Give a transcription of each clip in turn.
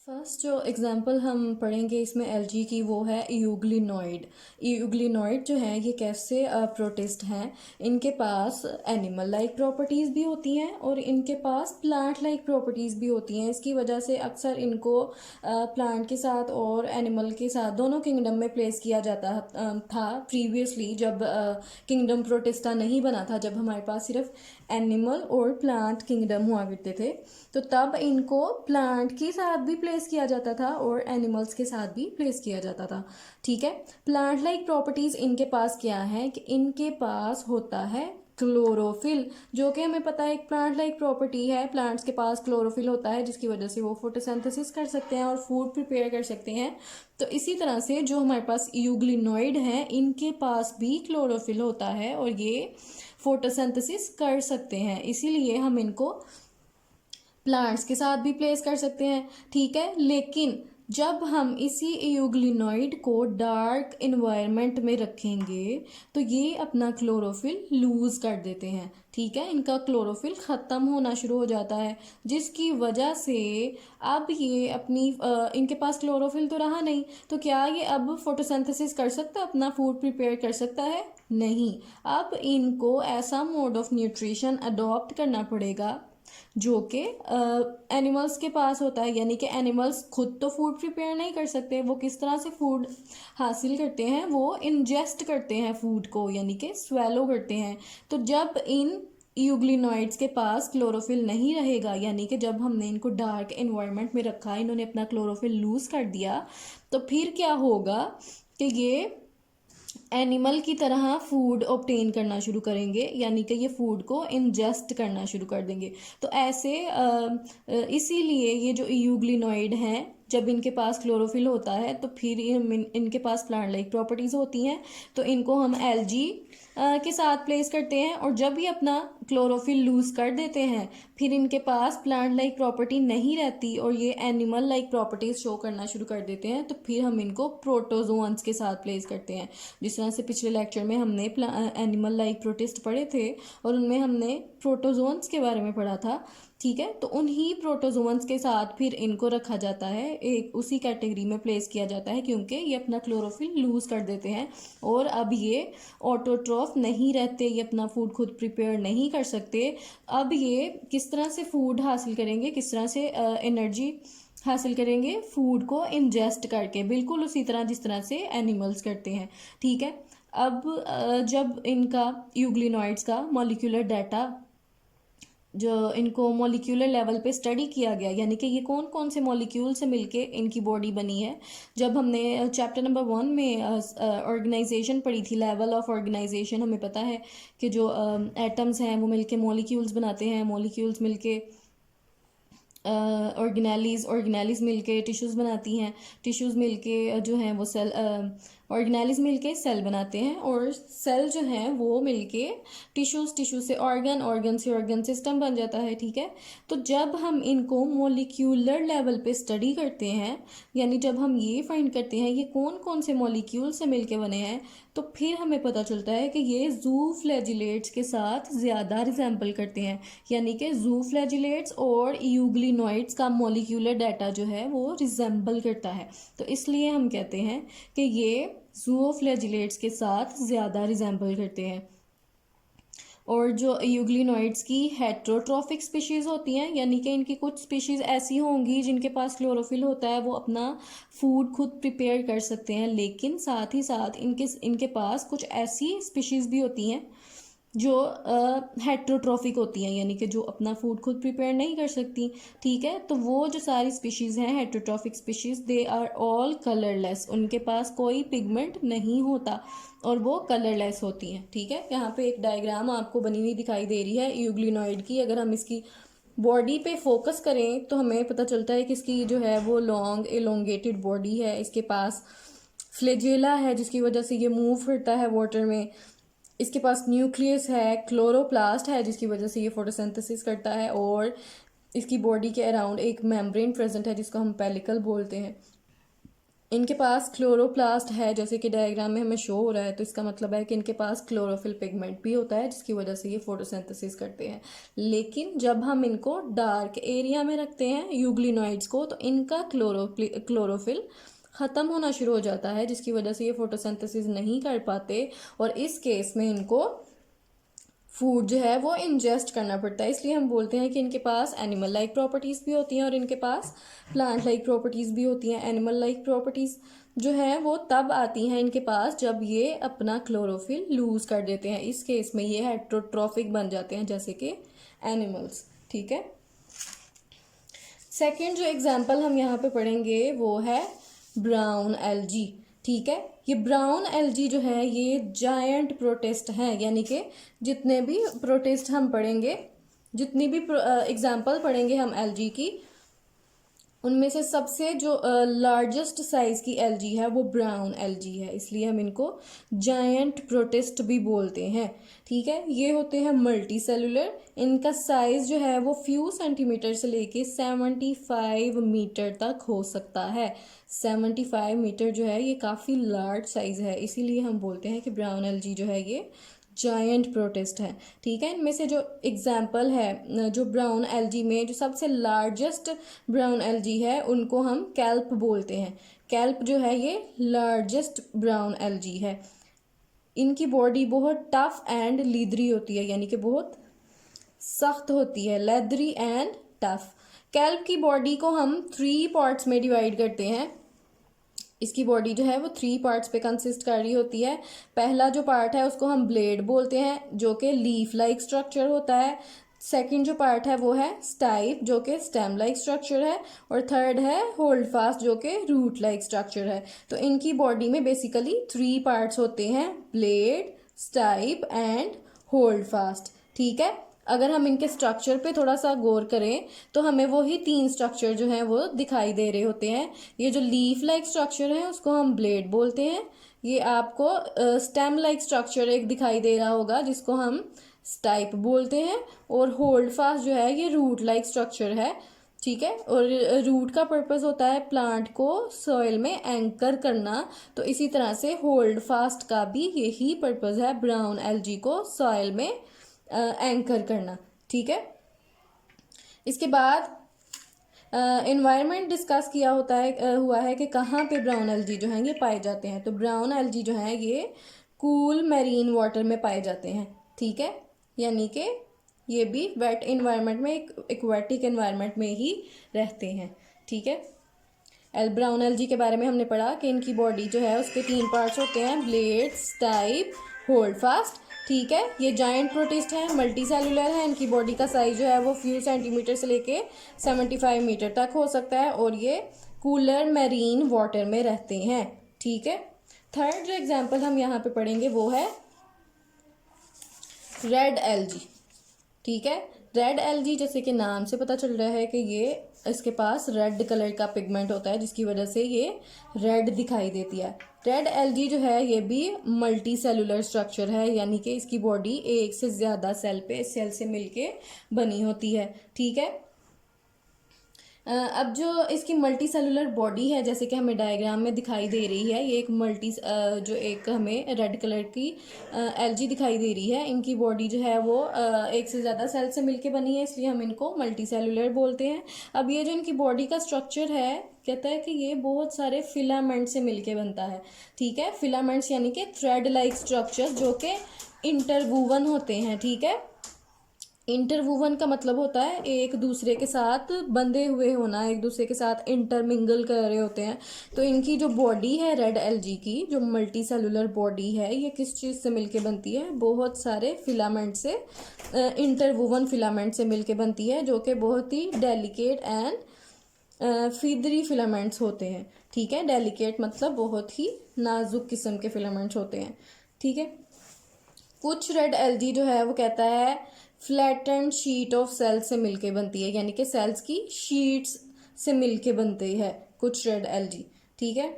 First जो example हम पढ़ेंगे इसमें एलजी की वो है यूग्लिनॉइड। यूग्लिनॉइड जो है ये कैसे प्रोटिस्ट हैं। इनके पास एनिमल लाइक प्रॉपर्टीज़ भी होती हैं और इनके पास प्लांट लाइक प्रॉपर्टीज़ भी होती हैं। इसकी वजह से अक्सर इनको प्लांट के साथ और एनिमल के साथ दोनों किंगडम में प्लेस किया जाता था प्रीवियसली, जब किंगडम प्रोटिस्टा नहीं बना था, जब हमारे पास सिर्फ एनिमल और प्लांट किंगडम हुआ करते थे, तो तब इनको प्लांट के साथ भी प्लेस किया जाता था और एनिमल्स के साथ भी प्लेस किया जाता था। ठीक है। प्लांट लाइक प्रॉपर्टीज इनके पास क्या है कि इनके पास होता है क्लोरोफिल, जो कि हमें पता है एक प्लांट लाइक प्रॉपर्टी है। प्लांट्स के पास क्लोरोफिल होता है जिसकी वजह से वो फोटोसिंथेसिस कर सकते हैं और फूड प्रिपेयर कर सकते हैं। तो इसी तरह से जो हमारे पास यूग्लिनॉइड हैं इनके पास भी क्लोरोफिल होता है और ये फोटोसिंथेसिस कर सकते हैं, इसीलिए हम इनको प्लांट्स के साथ भी प्लेस कर सकते हैं। ठीक है। लेकिन जब हम इसी यूग्लिनॉइड को डार्क इन्वायरमेंट में रखेंगे तो ये अपना क्लोरोफिल लूज कर देते हैं। ठीक है। इनका क्लोरोफिल ख़त्म होना शुरू हो जाता है, जिसकी वजह से अब ये अपनी इनके पास क्लोरोफिल तो रहा नहीं, तो क्या ये अब फोटोसिंथेसिस कर सकता है, अपना फूड प्रिपेयर कर सकता है? नहीं। अब इनको ऐसा मोड ऑफ न्यूट्रिशन अडॉप्ट करना पड़ेगा जो कि एनिमल्स के पास होता है। यानी कि एनिमल्स खुद तो फूड प्रिपेयर नहीं कर सकते, वो किस तरह से फूड हासिल करते हैं, वो इंजेस्ट करते हैं फूड को, यानी कि स्वेलो करते हैं। तो जब इन यूग्लिनॉइड्स के पास क्लोरोफिल नहीं रहेगा, यानी कि जब हमने इनको डार्क एनवायरनमेंट में रखा, इन्होंने अपना क्लोरोफिल लूज कर दिया, तो फिर क्या होगा कि ये एनिमल की तरह फूड ऑब्टेन करना शुरू करेंगे, यानी कि ये फूड को इंजेस्ट करना शुरू कर देंगे। तो ऐसे इसीलिए ये जो यूग्लिनॉइड हैं, जब इनके पास क्लोरोफिल होता है तो फिर इनके पास प्लांट लाइक प्रॉपर्टीज होती हैं, तो इनको हम एलजी के साथ प्लेस करते हैं। और जब ये अपना क्लोरोफिल लूज कर देते हैं फिर इनके पास प्लांट लाइक प्रॉपर्टी नहीं रहती और ये एनिमल लाइक प्रॉपर्टीज शो करना शुरू कर देते हैं, तो फिर हम इनको प्रोटोजोअन्स के साथ प्लेस करते हैं। जिस तरह से पिछले लेक्चर में हमने एनिमल लाइक प्रोटिस्ट पढ़े थे और उनमें हमने प्रोटोजोअन्स के बारे में पढ़ा था। ठीक है। तो उन्हीं प्रोटोजोअन्स के साथ फिर इनको रखा जाता है, एक उसी कैटेगरी में प्लेस किया जाता है, क्योंकि ये अपना क्लोरोफिल लूज कर देते हैं और अब ये ऑटोट्रॉफ नहीं रहते, ये अपना फूड खुद प्रिपेयर नहीं कर सकते। अब ये किस तरह से फूड हासिल करेंगे, किस तरह से एनर्जी हासिल करेंगे? फूड को इंजेस्ट करके, बिल्कुल उसी तरह जिस तरह से एनिमल्स करते हैं। ठीक है। अब जब इनका यूग्लिनॉइड्स का मॉलिक्यूलर डाटा, जो इनको मॉलिक्यूलर लेवल पे स्टडी किया गया, यानी कि ये कौन कौन से मॉलिक्यूल से मिलके इनकी बॉडी बनी है। जब हमने चैप्टर नंबर 1 में ऑर्गेनाइजेशन पढ़ी थी, लेवल ऑफ ऑर्गेनाइजेशन, हमें पता है कि जो एटम्स हैं वो मिलके मॉलिक्यूल्स बनाते हैं, मॉलिक्यूल्स मिलके ऑर्गेनेलिज मिलके टिश्यूज़ बनाती हैं, टिश्यूज़ मिलके जो हैं वो सेल, ऑर्गेनेलिज मिलके सेल बनाते हैं और सेल जो हैं वो मिलके टिश्यूज़, टिश्यू से ऑर्गन, ऑर्गन से ऑर्गन सिस्टम बन जाता है। ठीक है। तो जब हम इनको मोलिक्यूलर लेवल पे स्टडी करते हैं, यानी जब हम ये फाइंड करते हैं ये कौन कौन से मॉलिक्यूल से मिलके बने हैं, तो फिर हमें पता चलता है कि ये जू फ्लैजिलेट्स के साथ ज़्यादा रिजेंबल करते हैं। यानी कि जू फ्लैजिलेट्स और यूग्लिनॉइड्स का मॉलिक्यूलर डाटा जो है वो रिजेंबल करता है, तो इसलिए हम कहते हैं कि ये जू फ्लैजिलेट्स के साथ ज़्यादा रिजेंबल करते हैं। और जो यूग्लिनॉइड्स की हेट्रोट्रॉफिक स्पीशीज़ होती हैं, यानी कि इनकी कुछ स्पीशीज़ ऐसी होंगी जिनके पास क्लोरोफिल होता है, वो अपना फूड खुद प्रिपेयर कर सकते हैं, लेकिन साथ ही साथ इनके पास कुछ ऐसी स्पीशीज़ भी होती हैं जो हेट्रोट्रॉफिक होती हैं, यानी कि जो अपना फूड खुद प्रिपेयर नहीं कर सकती। ठीक है। तो वो जो सारी स्पीशीज़ हैं heterotrophic species, they are all colourless, उनके पास कोई पिगमेंट नहीं होता और वो कलरलेस होती हैं। ठीक है। यहाँ पे एक डायग्राम आपको बनी हुई दिखाई दे रही है यूग्लिनॉइड की। अगर हम इसकी बॉडी पे फोकस करें तो हमें पता चलता है कि इसकी जो है वो लॉन्ग एलोंगेटेड बॉडी है, इसके पास फ्लेजेला है जिसकी वजह से ये मूव करता है वाटर में, इसके पास न्यूक्लियस है, क्लोरोप्लास्ट है जिसकी वजह से ये फोटोसिंथेसिस करता है, और इसकी बॉडी के अराउंड एक मेम्ब्रेन प्रेजेंट है जिसको हम पेलिकल बोलते हैं। इनके पास क्लोरोप्लास्ट है, जैसे कि डायग्राम में हमें शो हो रहा है, तो इसका मतलब है कि इनके पास क्लोरोफिल पिगमेंट भी होता है, जिसकी वजह से ये फोटोसिंथेसिस करते हैं। लेकिन जब हम इनको डार्क एरिया में रखते हैं यूग्लिनॉइड्स को, तो इनका क्लोरोफिल ख़त्म होना शुरू हो जाता है, जिसकी वजह से ये फोटोसिंथेसिस नहीं कर पाते, और इस केस में इनको फूड जो है वो इंजेस्ट करना पड़ता है। इसलिए हम बोलते हैं कि इनके पास एनिमल लाइक प्रॉपर्टीज़ भी होती हैं और इनके पास प्लांट लाइक प्रॉपर्टीज़ भी होती हैं। एनिमल लाइक प्रॉपर्टीज़ जो है वो तब आती हैं इनके पास जब ये अपना क्लोरोफिल लूज़ कर देते हैं। इस केस में ये हेट्रोट्रॉफिक बन जाते हैं, जैसे कि एनिमल्स। ठीक है। सेकेंड जो एग्जाम्पल हम यहाँ पे पढ़ेंगे वो है ब्राउन एल्गी। ठीक है। ये ब्राउन एल्गी जो है ये जायंट प्रोटिस्ट हैं, यानी कि जितने भी प्रोटिस्ट हम पढ़ेंगे, जितनी भी एग्जाम्पल पढ़ेंगे हम एल्गी की, उनमें से सबसे जो लार्जेस्ट साइज की एल्गी है वो ब्राउन एल्गी है, इसलिए हम इनको जायंट प्रोटिस्ट भी बोलते हैं। ठीक है। ये होते हैं मल्टी सेलुलर। इनका साइज जो है वो फ्यू सेंटीमीटर से लेके 75 मीटर तक हो सकता है। 75 मीटर जो है ये काफ़ी लार्ज साइज है, इसीलिए हम बोलते हैं कि ब्राउन एल्गी जो है ये जायंट प्रोटिस्ट है। ठीक है। इनमें से जो एग्जाम्पल है, जो ब्राउन एल्गी में जो सबसे लार्जेस्ट ब्राउन एल्गी है उनको हम कैल्प बोलते हैं। कैल्प जो है ये लार्जेस्ट ब्राउन एल्गी है। इनकी बॉडी बहुत टफ एंड लीदरी होती है, यानी कि बहुत सख्त होती है, लेदरी एंड टफ। कैल्प की बॉडी को हम 3 पार्ट्स में डिवाइड करते हैं। इसकी बॉडी जो है वो 3 पार्ट्स पे कंसिस्ट कर रही होती है। पहला जो पार्ट है उसको हम ब्लेड बोलते हैं, जो कि लीफ लाइक स्ट्रक्चर होता है। सेकंड जो पार्ट है वो है स्टाइप, जो कि स्टेम लाइक स्ट्रक्चर है। और थर्ड है होल्ड फास्ट, जो कि रूट लाइक स्ट्रक्चर है। तो इनकी बॉडी में बेसिकली 3 पार्ट्स होते हैं, blade, stipe and hold fast. ठीक है। अगर हम इनके स्ट्रक्चर पे थोड़ा सा गौर करें तो हमें वही 3 स्ट्रक्चर जो हैं वो दिखाई दे रहे होते हैं। ये जो लीफ लाइक स्ट्रक्चर है उसको हम ब्लेड बोलते हैं। ये आपको स्टेम लाइक स्ट्रक्चर एक दिखाई दे रहा होगा जिसको हम स्टाइप बोलते हैं। और होल्ड फास्ट जो है ये रूट लाइक स्ट्रक्चर है। ठीक है। और रूट का पर्पस होता है प्लांट को सॉइल में एंकर करना, तो इसी तरह से होल्ड फास्ट का भी यही पर्पस है, ब्राउन एल्गी को सॉइल में एंकर करना। ठीक है। इसके बाद इन्वायरमेंट डिस्कस किया हुआ है कि कहाँ पे ब्राउन एल्गी जो हैं ये पाए जाते हैं। तो ब्राउन एल्गी जो हैं ये कूल मैरीन वाटर में पाए जाते हैं। ठीक है। यानी कि ये भी वेट इन्वायरमेंट में, एक्वेटिक इन्वायरमेंट में ही रहते हैं। ठीक है। ब्राउन एल्गी के बारे में हमने पढ़ा कि इनकी बॉडी जो है उसके 3 पार्ट्स होते हैं, ब्लेड, स्टाइप, होल्ड फास्ट। ठीक है। ये जायंट प्रोटिस्ट है, मल्टी सेलुलर है। इनकी बॉडी का साइज जो है वो फ्यू सेंटीमीटर से लेके 75 मीटर तक हो सकता है, और ये कूलर मैरीन वाटर में रहते हैं। ठीक है। थर्ड जो एग्जांपल हम यहाँ पे पढ़ेंगे वो है रेड एल्गी। ठीक है। रेड एल्गी जैसे कि नाम से पता चल रहा है कि ये इसके पास रेड कलर का पिगमेंट होता है, जिसकी वजह से ये रेड दिखाई देती है। रेड एल्गी जो है ये भी मल्टी सेलुलर स्ट्रक्चर है, यानी कि इसकी बॉडी एक से ज़्यादा सेल से मिलके बनी होती है। ठीक है। अब जो इसकी मल्टी सेलुलर बॉडी है, जैसे कि हमें डायग्राम में दिखाई दे रही है, ये एक जो एक हमें रेड कलर की एल्गी दिखाई दे रही है। इनकी बॉडी जो है वो एक से ज़्यादा सेल से मिलके बनी है, इसलिए हम इनको मल्टी सेलुलर बोलते हैं। अब ये जो इनकी बॉडी का स्ट्रक्चर है, कहता है कि ये बहुत सारे फिलामेंट से मिलके बनता है। ठीक है। फिलामेंट्स यानी कि थ्रेड लाइक स्ट्रक्चर जो कि इंटरवूवन होते हैं। ठीक है। इंटरवूवन का मतलब होता है एक दूसरे के साथ बंधे हुए होना, एक दूसरे के साथ इंटरमिंगल कर रहे होते हैं। तो इनकी जो बॉडी है रेड एल्गी की, जो मल्टी सेलुलर बॉडी है, ये किस चीज़ से मिलके बनती है? बहुत सारे फिलामेंट से, इंटरवूवन फिलामेंट से मिलके बनती है, जो कि बहुत ही डेलिकेट एंड फीदरी फिलामेंट्स होते हैं। ठीक है। डेलिकेट मतलब बहुत ही नाजुक किस्म के फिलामेंट्स होते हैं। ठीक है। कुछ रेड एल्गी जो है वो कहता है फ्लैटेंड शीट ऑफ सेल्स से मिलके बनती है, यानी कि सेल्स की शीट्स से मिलके बनती है कुछ रेड एल्गी। ठीक है।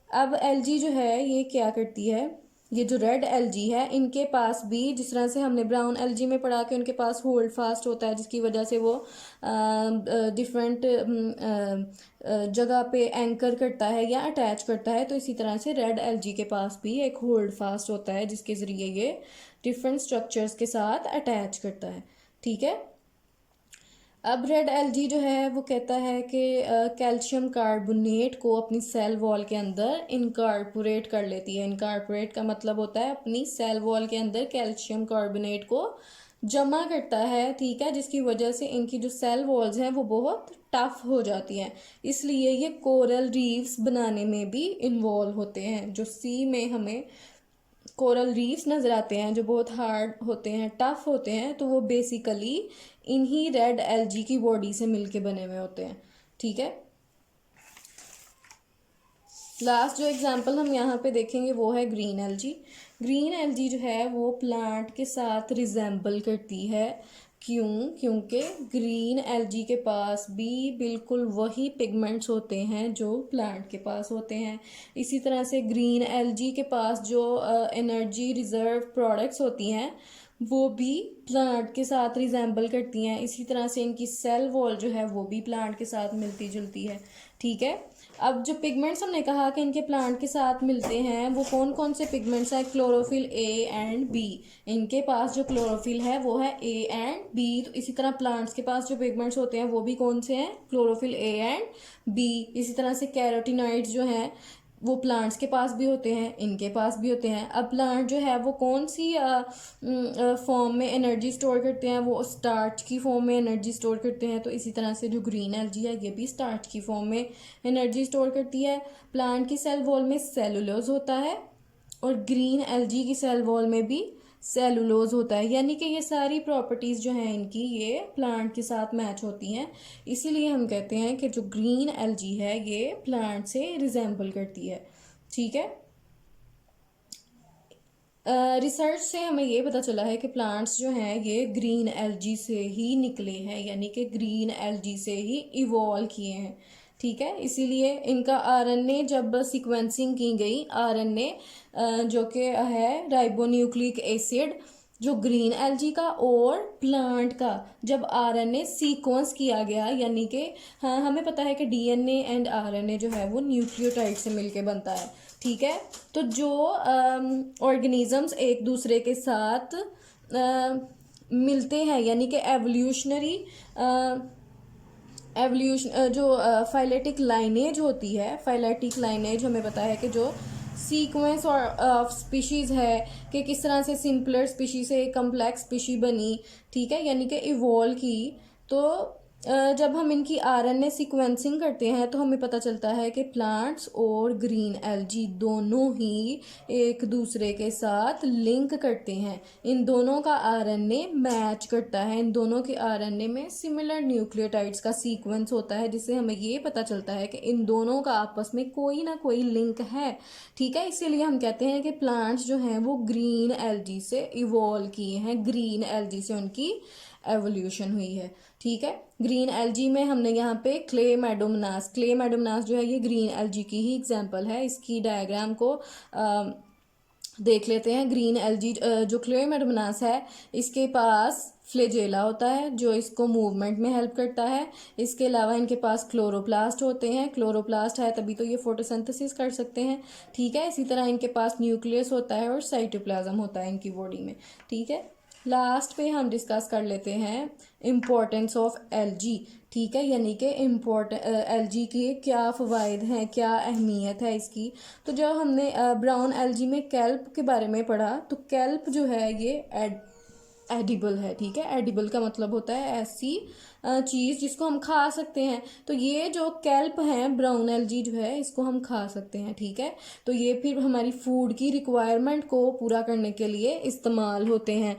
अब एल्गी जो है ये क्या करती है, ये जो रेड एलजी है इनके पास भी जिस तरह से हमने ब्राउन एलजी में पढ़ा कि उनके पास होल्ड फास्ट होता है जिसकी वजह से वो डिफरेंट जगह पे एंकर करता है या अटैच करता है, तो इसी तरह से रेड एलजी के पास भी एक होल्ड फास्ट होता है जिसके ज़रिए ये डिफरेंट स्ट्रक्चर्स के साथ अटैच करता है। ठीक है, अब रेड एलजी जो है वो कहता है कि कैल्शियम कार्बोनेट को अपनी सेल वॉल के अंदर इनकॉर्पोरेट कर लेती है। इनकॉर्पोरेट का मतलब होता है अपनी सेल वॉल के अंदर कैल्शियम कार्बोनेट को जमा करता है। ठीक है, जिसकी वजह से इनकी जो सेल वॉल्स हैं वो बहुत टफ हो जाती हैं, इसलिए ये कोरल रीफ्स बनाने में भी इन्वॉल्व होते हैं। जो सी में हमें कोरल रीफ्स नज़र आते हैं जो बहुत हार्ड होते हैं, टफ होते हैं, तो वो बेसिकली इन्हीं रेड एलजी की बॉडी से मिलके बने हुए होते हैं। ठीक है, लास्ट जो एग्जांपल हम यहाँ पे देखेंगे वो है ग्रीन एलजी। ग्रीन एलजी जो है वो प्लांट के साथ रिजेंबल करती है। क्यों? क्योंकि ग्रीन एलजी के पास भी बिल्कुल वही पिगमेंट्स होते हैं जो प्लांट के पास होते हैं। इसी तरह से ग्रीन एलजी के पास जो एनर्जी रिजर्व प्रोडक्ट्स होती हैं वो भी प्लांट के साथ रिजेंबल करती हैं। इसी तरह से इनकी सेल वॉल जो है वो भी प्लांट के साथ मिलती जुलती है। ठीक है, अब जो पिगमेंट्स हमने कहा कि इनके प्लांट के साथ मिलते हैं वो कौन कौन से पिगमेंट्स हैं? Chlorophyll A and B. इनके पास जो क्लोरोफिल है वो है ए एंड बी। तो इसी तरह प्लांट्स के पास जो पिगमेंट्स होते हैं वो भी कौन से हैं? Chlorophyll A and B. इसी तरह से कैरोटीनॉइड्स जो हैं वो प्लांट्स के पास भी होते हैं, इनके पास भी होते हैं। अब प्लांट जो है वो कौन सी फॉर्म में एनर्जी स्टोर करते हैं? वो स्टार्च की फॉर्म में एनर्जी स्टोर करते हैं। तो इसी तरह से जो ग्रीन एलजी है ये भी स्टार्च की फॉर्म में एनर्जी स्टोर करती है। प्लांट की सेल वॉल में सेलुलोज होता है और ग्रीन एलजी की सेल वॉल में भी सेलुलोज होता है, यानी कि ये सारी प्रॉपर्टीज़ जो हैं इनकी ये प्लांट के साथ मैच होती हैं। इसीलिए हम कहते हैं कि जो ग्रीन एलजी है ये प्लांट से रिजेंबल करती है। ठीक है, रिसर्च से हमें ये पता चला है कि प्लांट्स जो हैं ये ग्रीन एलजी से ही निकले हैं, यानी कि ग्रीन एलजी से ही इवॉल्व किए हैं। ठीक है, इसीलिए इनका आरएनए जब सीक्वेंसिंग की गई, आरएनए जो कि है राइबोन्यूक्लिक एसिड, जो ग्रीन एलजी का और प्लांट का जब आरएनए सीक्वेंस किया गया, यानी कि हाँ हमें पता है कि डीएनए एंड आरएनए जो है वो न्यूक्लियोटाइड से मिलके बनता है। ठीक है, तो जो ऑर्गेनिजम्स एक दूसरे के साथ मिलते हैं, यानी कि एवोल्यूशन जो फाइलेटिक लाइनेज होती है, फाइलेटिक लाइनेज हमें पता है कि जो सीक्वेंस और ऑफ स्पीशीज़ है कि किस तरह से सिंपलर स्पीशी से कम्प्लेक्स स्पीशी बनी। ठीक है, यानी कि इवॉल्व की। तो जब हम इनकी आरएनए सीक्वेंसिंग करते हैं तो हमें पता चलता है कि प्लांट्स और ग्रीन एलजी दोनों ही एक दूसरे के साथ लिंक करते हैं। इन दोनों का आरएनए मैच करता है, इन दोनों के आरएनए में सिमिलर न्यूक्लियोटाइड्स का सीक्वेंस होता है, जिससे हमें ये पता चलता है कि इन दोनों का आपस में कोई ना कोई लिंक है। ठीक है, इसीलिए हम कहते हैं कि प्लांट्स जो हैं वो ग्रीन एलजी से इवॉल्व किए हैं, ग्रीन एलजी से उनकी एवोल्यूशन हुई है। ठीक है, ग्रीन एलजी में हमने यहाँ पे क्लेमेडोमोनास जो है ये ग्रीन एलजी की ही एग्जांपल है। इसकी डायग्राम को देख लेते हैं। ग्रीन एलजी जो क्लेमेडोमोनास है इसके पास फ्लेजेला होता है जो इसको मूवमेंट में हेल्प करता है। इसके अलावा इनके पास क्लोरोप्लास्ट होते हैं, क्लोरोप्लास्ट है तभी तो ये फोटोसिंथेसिस कर सकते हैं। ठीक है, इसी तरह इनके पास न्यूक्लियस होता है और साइटोप्लाज्म होता है इनकी बॉडी में। ठीक है, लास्ट पे हम डिस्कस कर लेते हैं इम्पोर्टेंस ऑफ एलजी। ठीक है, यानी कि एलजी के क्या फ़वाइद हैं, क्या अहमियत है इसकी। तो जब हमने ब्राउन एलजी में कैल्प के बारे में पढ़ा तो कैल्प जो है ये एडिबल है। ठीक है, एडिबल का मतलब होता है ऐसी चीज़ जिसको हम खा सकते हैं। तो ये जो कैल्प हैं ब्राउन एलजी जो है इसको हम खा सकते हैं। ठीक है, तो ये फिर हमारी फूड की रिक्वायरमेंट को पूरा करने के लिए इस्तेमाल होते हैं।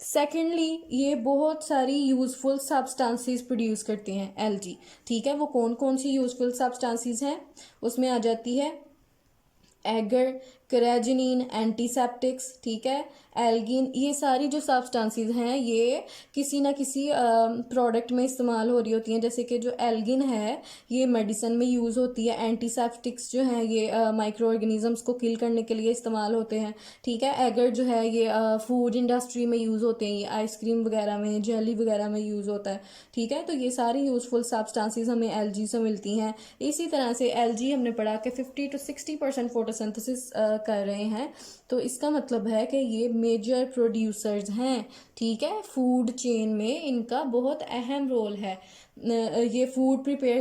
सेकेंडली ये बहुत सारी यूज़फुल सब्सटेंसेस प्रोड्यूस करते हैं एलजी। ठीक है, वो कौन कौन सी यूज़फुल सब्सटेंसेस हैं? उसमें आ जाती है एगर, कैराजिनिन, एंटीसेप्टिक्स, ठीक है, एल्गिन, ये सारी जो सब्सटेंसेस हैं ये किसी ना किसी प्रोडक्ट में इस्तेमाल हो रही होती हैं। जैसे कि जो एल्गिन है ये मेडिसिन में यूज़ होती है, एंटीसेप्टिक्स जो हैं ये माइक्रो ऑर्गेनिजम्स को किल करने के लिए इस्तेमाल होते हैं, ठीक है। एगर जो है ये फूड इंडस्ट्री में यूज़ होते हैं, ये आइसक्रीम वगैरह में, जेली वगैरह में यूज़ होता है, ठीक है। तो ये सारी यूज़फुल सब्सटेंसेस हमें एलजी से मिलती हैं। इसी तरह से एलजी हमने पढ़ा कि 50 to 60% फोटोसिंथेसिस कर रहे हैं, तो इसका मतलब है कि ये मेजर प्रोड्यूसर्स हैं, ठीक है। फूड चेन में इनका बहुत अहम रोल है। ये फूड प्रिपेयर